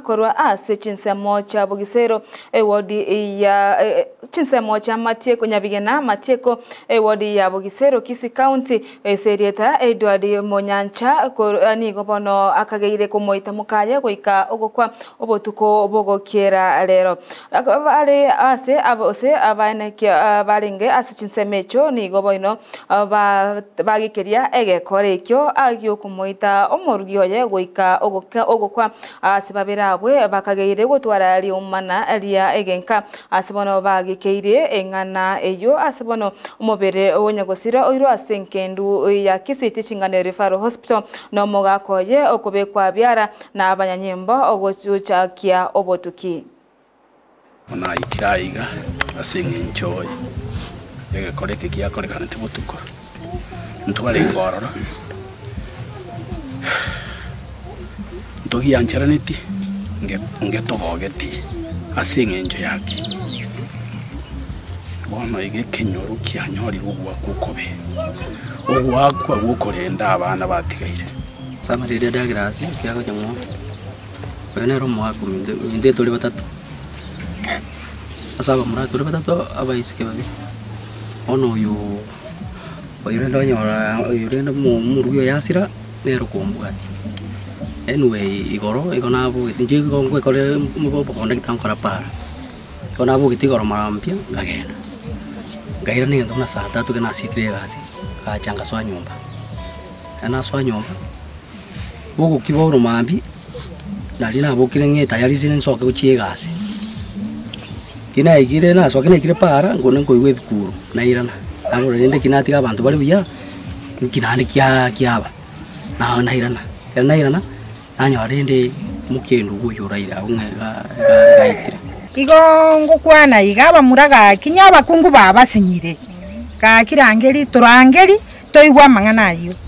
korwa ase chinsemo cha Bugisero wodi ya chinsemo cha Matieko Nyabigena Matieko wodi ya Bugisero Kisi County serieta Edward Monyancha ni gobono akageire kumoita mukaya goika ogokwa obotuko bogokiera lero ale ase abose abaneke balenge ase chinsemecho ni goboino bagikeria egekore ekyo agyo kumoita omorugioye goika ogokwa asibabirabwe bakageire gutwara ali umana alia egenka asibono bagikeire engana eyo asibono umubere wonyagosira oiro asenkendu ya Kisiti Chingane Referral Hospital no mogakoye okubekwa byara na abanyanyembo ogochuchakia obotuki ona ikiraiga asengenchoye egekoreke kiakorekana tibutuko ntware ngororo ntogi ancharaniti ngetogogeti asengenjo yake bono igekenyoru kianyori rugwa kukobe ogwakwa gukorenda abana batigaire samarire dagrasi kiago nyamo bene romo akuminde inde tole batatu asaba mura tole batatu abaisike babi ono yo oyirendo nyora oyirendo murugyo yasira nero kombwati anyway igoro igona bu tinje gongwe kole mubo konda kitankora para igona bu kitigoro marampia ngagena gaira ni ndo na saa 3 kana sitire gazi ka changa swa nyumba ana swa nyumba bogo kiboro mambi nalina bokire nge tayari sine nsoke uchiye gazi kina igire na so kina igire para ngone ngoiwe bikuru na irana abo rende kinati abantu bali biya kinani kyaba na irana nanyo rende mukendo guyuraira unga gaitire igo ngukwana igaba muraga kinyaba kungu baba sinyire ka kirangeri turangeri toigwa mangana yo